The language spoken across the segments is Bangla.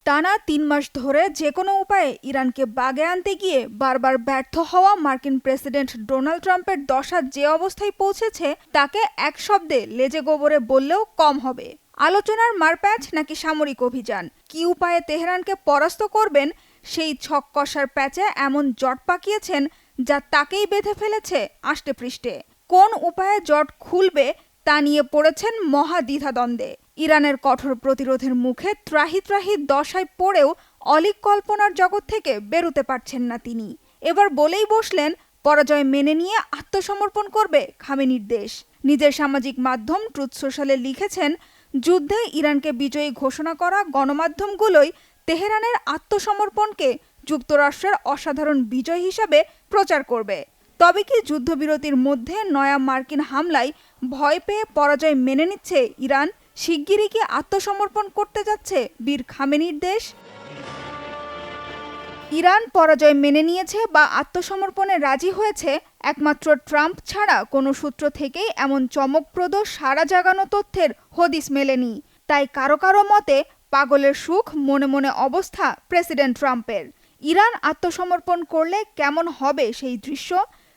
টানা ৩ মাস ধরে যে কোনো উপায়ে ইরানকে বাগে আনতে গিয়ে বারবার ব্যর্থ হওয়া মার্কিন প্রেসিডেন্ট ডোনাল্ড ট্রাম্পের দশা যে অবস্থায় পৌঁছেছে তাকে এক শব্দে লেজে গোবরে বললেও কম হবে। আলোচনার মারপ্যাচ নাকি সামরিক অভিযান, কি উপায়ে তেহরানকে পরাস্ত করবেন সেই ছক কষার প্যাচে এমন জট পাকিয়েছেন যা তাকেই বেঁধে ফেলেছে আষ্টেপৃষ্ঠে। কোন উপায়ে জট খুলবে তা নিয়ে পড়েছেন মহা দ্বিধাদ্বন্দ্বে। ইরানের কঠোর প্রতিরোধের মুখে ত্রাহি ত্রাহি দশায় পড়েও অলীক কল্পনার জগৎ থেকে বেরোতে পারছেন না তিনি। এবার বলেই বসলেন পরাজয় মেনে নিয়ে আত্মসমর্পণ করবে খামেনির দেশ। নিজের সামাজিক মাধ্যম ট্রুথ সোশ্যালে লিখেছেন, যুদ্ধে ইরানকে বিজয়ী ঘোষণা করা গণমাধ্যমগুলোই তেহরানের আত্মসমর্পণকে যুক্তরাষ্ট্রের অসাধারণ বিজয় হিসাবে প্রচার করবে। তবে কি যুদ্ধবিরতির মধ্যে নয়া মার্কিন হামলায় ভয় পেয়ে পরাজয় মেনে নিচ্ছে ইরান? শিগগিরই কি আত্মসমর্পণ করতে যাচ্ছে বীর খামেনির দেশ? ইরান পরাজয় মেনে নিয়েছে বা আত্মসমর্পণে রাজি হয়েছে একমাত্র ট্রাম্প ছাড়া কোনো সূত্র থেকেই এমন চমকপ্রদ সাড়া জাগানো তথ্যের হদিস মেলেনি। তাই কারো কারো মতে পাগলের সুখ মনে মনে অবস্থা প্রেসিডেন্ট ট্রাম্পের। ইরান আত্মসমর্পণ করলে কেমন হবে সেই দৃশ্য?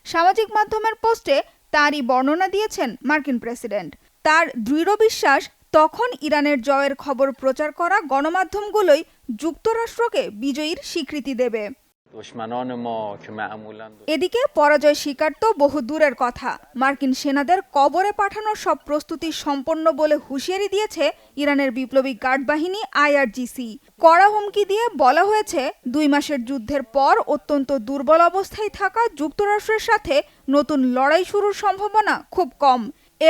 সামাজিক মাধ্যমের পোস্টে তারই বর্ণনা দিয়েছেন মার্কিন প্রেসিডেন্ট। তার দৃঢ় বিশ্বাস তখন ইরানের জয়ের খবর প্রচার করা গণমাধ্যমগুলোই যুক্তরাষ্ট্রকে বিজয়ীর স্বীকৃতি দেবে। এদিকে পরাজয় স্বীকার তো বহু দূরের কথা, মার্কিন সেনাদের কবরে পাঠানোর সব প্রস্তুতি সম্পন্ন বলে হুঁশিয়ারি দিয়েছে ইরানের বিপ্লবী গার্ড বাহিনী IRGC। কড়া হুমকি দিয়ে বলা হয়েছে 2 মাসের যুদ্ধের পর অত্যন্ত দুর্বল অবস্থায় থাকা যুক্তরাষ্ট্রের সাথে নতুন লড়াই শুরুর সম্ভাবনা খুব কম।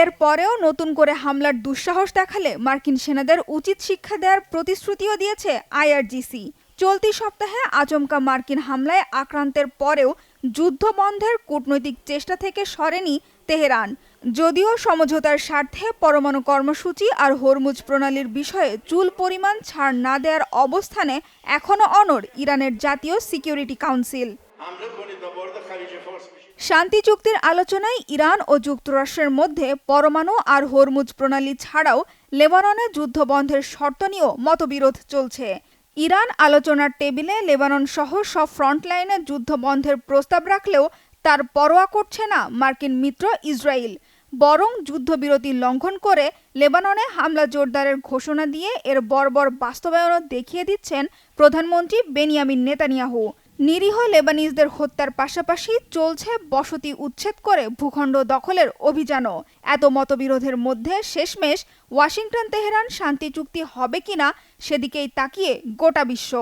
এরপরেও নতুন করে হামলার দুঃসাহস দেখালে মার্কিন সেনাদের উচিত শিক্ষা দেওয়ার প্রতিশ্রুতিও দিয়েছে IRGC। চলতি সপ্তাহে আচমকা মার্কিন হামলায় আক্রান্তের পরেও যুদ্ধ বন্ধের কূটনৈতিক চেষ্টা থেকে সরেনি তেহরান। যদিও সমঝোতার স্বার্থে পরমাণু কর্মসূচি আর হরমুজ প্রণালীর বিষয়ে চুল পরিমাণ ছাড় না দেওয়ার অবস্থানে এখনো অনড় ইরানের জাতীয় সিকিউরিটি কাউন্সিল। শান্তি চুক্তির আলোচনায় ইরান ও যুক্তরাষ্ট্রের মধ্যে পরমাণু আর হরমুজ প্রণালী ছাড়াও লেবাননে যুদ্ধবন্ধের শর্ত নিয়েও মতবিরোধ চলছে। ইরান আলোচনার টেবিলে লেবানন সহ সব ফ্রন্টলাইনে যুদ্ধবন্ধের প্রস্তাব রাখলেও তার পরোয়া করছে না মার্কিন মিত্র ইসরায়েল। বরং যুদ্ধবিরতি লঙ্ঘন করে লেবাননে হামলা জোরদারের ঘোষণা দিয়ে এর বর্বর বাস্তবায়নও দেখিয়ে দিচ্ছেন প্রধানমন্ত্রী বেনিয়ামিন নেতানিয়াহু। নিরীহ লেবানিজদের হত্যার পাশাপাশি চলছে বসতি উচ্ছেদ করে ভূখণ্ড দখলের অভিযানও। এত মতবিরোধের মধ্যে শেষমেশ ওয়াশিংটন তেহরান শান্তি চুক্তি হবে কিনা সেদিকেই তাকিয়ে গোটা বিশ্ব।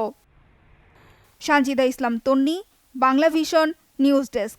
সানজিদা ইসলাম তন্নি, বাংলা ভিশন, নিউজ ডেস্ক।